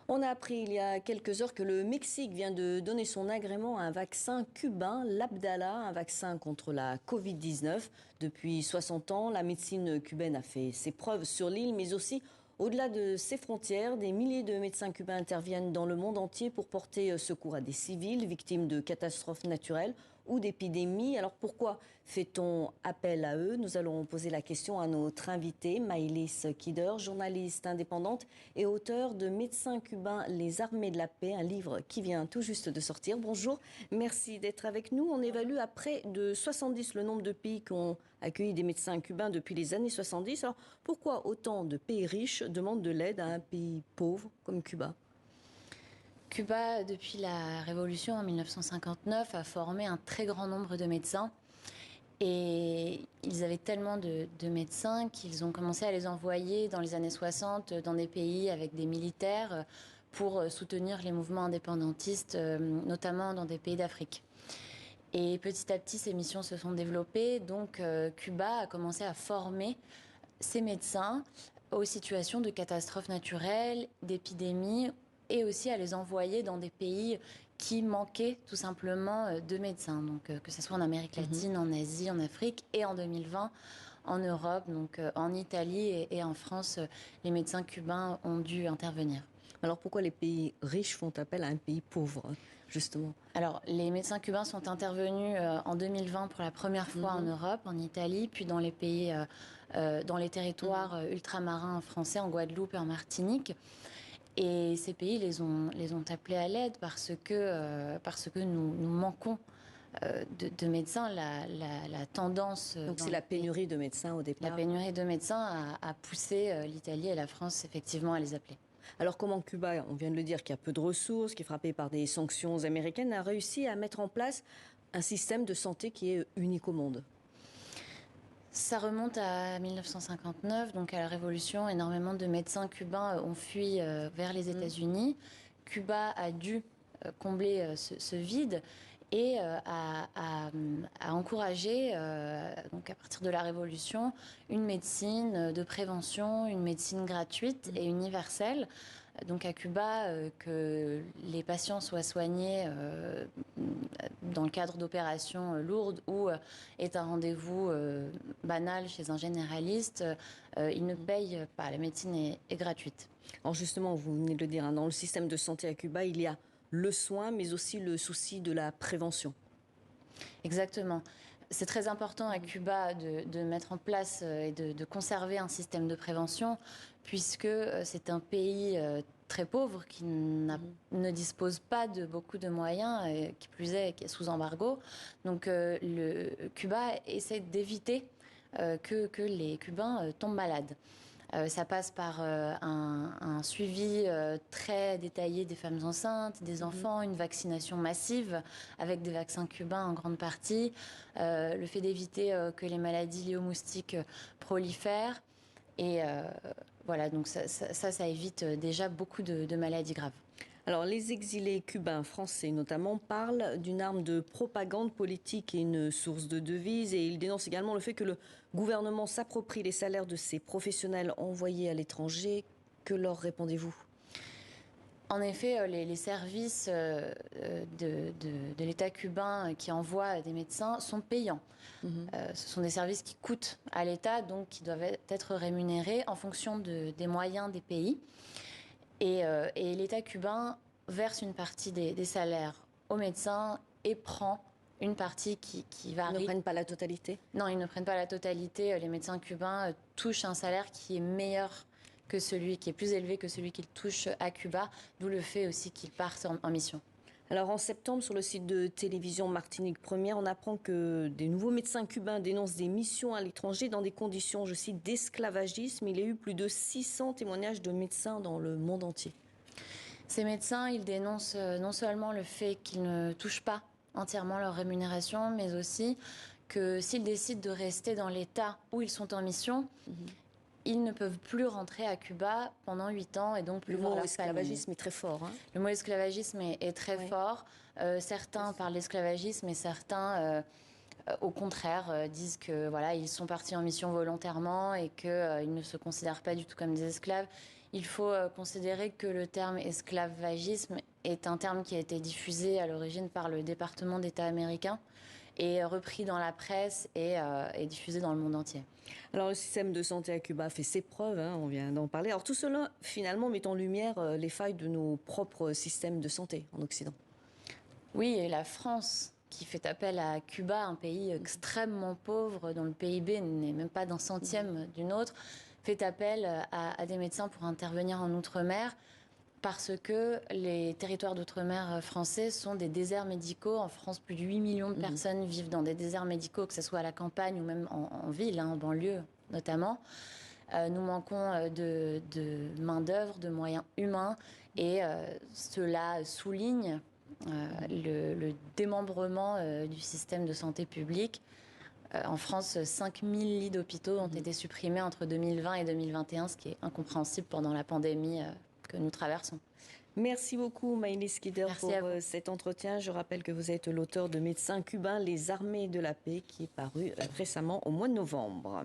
On a appris il y a quelques heures que le Mexique vient de donner son agrément à un vaccin cubain, l'Abdala, un vaccin contre la Covid-19. Depuis 60 ans, la médecine cubaine a fait ses preuves sur l'île, mais aussi au-delà de ses frontières. Des milliers de médecins cubains interviennent dans le monde entier pour porter secours à des civils victimes de catastrophes naturelles ou d'épidémies. Alors pourquoi fait-on appel à eux? Nous allons poser la question à notre invitée, Maïlis Kider, journaliste indépendante et auteure de Médecins cubains, les armées de la paix, un livre qui vient tout juste de sortir. Bonjour, merci d'être avec nous. On évalue à près de 70 le nombre de pays qui ont accueilli des médecins cubains depuis les années 70. Alors pourquoi autant de pays riches demandent de l'aide à un pays pauvre comme Cuba? Cuba, depuis la Révolution en 1959, a formé un très grand nombre de médecins. Et ils avaient tellement de médecins qu'ils ont commencé à les envoyer dans les années 60 dans des pays avec des militaires pour soutenir les mouvements indépendantistes, notamment dans des pays d'Afrique. Et petit à petit, ces missions se sont développées. Donc Cuba a commencé à former ces médecins aux situations de catastrophes naturelles, d'épidémies, et aussi à les envoyer dans des pays qui manquaient tout simplement de médecins. Donc que ce soit en Amérique latine, en Asie, en Afrique et en 2020 en Europe, donc en Italie et en France, les médecins cubains ont dû intervenir. Alors pourquoi les pays riches font appel à un pays pauvre, justement? Alors, les médecins cubains sont intervenus en 2020 pour la première fois en Europe, en Italie, puis dans les pays, dans les territoires ultramarins français, en Guadeloupe et en Martinique. Et ces pays les ont appelés à l'aide parce que nous manquons de médecins. La tendance. Donc c'est la pénurie de médecins au départ. La pénurie de médecins a poussé l'Italie et la France effectivement à les appeler. Alors comment Cuba, on vient de le dire, qui a peu de ressources, qui est frappé par des sanctions américaines, a réussi à mettre en place un système de santé qui est unique au monde? Ça remonte à 1959, donc à la Révolution. Énormément de médecins cubains ont fui vers les États-Unis. Cuba a dû combler ce vide et a encouragé, donc à partir de la Révolution, une médecine de prévention, une médecine gratuite et universelle. Donc à Cuba, que les patients soient soignés dans le cadre d'opérations lourdes ou est un rendez-vous banal chez un généraliste, ils ne payent pas. La médecine est gratuite. Alors justement, vous venez de le dire, dans le système de santé à Cuba, il y a le soin, mais aussi le souci de la prévention. Exactement. C'est très important à Cuba de mettre en place et de conserver un système de prévention, puisque c'est un pays très pauvre qui ne dispose pas de beaucoup de moyens, qui plus est, qui est sous embargo. Donc Cuba essaie d'éviter que les Cubains tombent malades. Ça passe par un suivi très détaillé des femmes enceintes, des enfants, une vaccination massive avec des vaccins cubains en grande partie, le fait d'éviter que les maladies liées aux moustiques prolifèrent. Et voilà, donc ça évite déjà beaucoup de maladies graves. Alors, les exilés cubains, français notamment, parlent d'une arme de propagande politique et une source de devises. Et ils dénoncent également le fait que le gouvernement s'approprie les salaires de ces professionnels envoyés à l'étranger. Que leur répondez-vous? En effet, les services de l'État cubain qui envoient des médecins sont payants. Ce sont des services qui coûtent à l'État, donc qui doivent être rémunérés en fonction des moyens des pays. Et l'État cubain verse une partie des salaires aux médecins et prend une partie qui varie. Ils ne prennent pas la totalité? Non, ils ne prennent pas la totalité. Les médecins cubains touchent un salaire qui est meilleur que celui qui est plus élevé que celui qu'ils touchent à Cuba, d'où le fait aussi qu'ils partent en mission. Alors en septembre, sur le site de télévision Martinique Première, on apprend que des nouveaux médecins cubains dénoncent des missions à l'étranger dans des conditions, je cite, d'esclavagisme. Il y a eu plus de 600 témoignages de médecins dans le monde entier. Ces médecins, ils dénoncent non seulement le fait qu'ils ne touchent pas entièrement leur rémunération, mais aussi que s'ils décident de rester dans l'État où ils sont en mission, ils ne peuvent plus rentrer à Cuba pendant 8 ans et donc plus voir leur famille. Le mot esclavagisme est très fort. Le mot esclavagisme est très fort. Certains parlent d'esclavagisme et certains, au contraire, disent que voilà, ils sont partis en mission volontairement et qu'ils ne se considèrent pas du tout comme des esclaves. Il faut considérer que le terme esclavagisme est un terme qui a été diffusé à l'origine par le département d'État américain et repris dans la presse et diffusé dans le monde entier. Alors le système de santé à Cuba fait ses preuves, hein, on vient d'en parler. Alors tout cela, finalement, met en lumière les failles de nos propres systèmes de santé en Occident. Oui, et la France, qui fait appel à Cuba, un pays extrêmement pauvre, dont le PIB n'est même pas d'un centième d'une autre, fait appel à des médecins pour intervenir en Outre-mer, parce que les territoires d'outre-mer français sont des déserts médicaux. En France, plus de 8 millions de personnes vivent dans des déserts médicaux, que ce soit à la campagne ou même en ville, hein, en banlieue notamment. Nous manquons de main-d'œuvre, de moyens humains, et cela souligne le démembrement du système de santé publique. En France, 5000 lits d'hôpitaux ont été supprimés entre 2020 et 2021, ce qui est incompréhensible pendant la pandémie que nous traversons. Merci beaucoup Maïlis Kider pour cet entretien. Je rappelle que vous êtes l'auteur de Médecins cubains, les armées de la paix, qui est paru récemment au mois de novembre.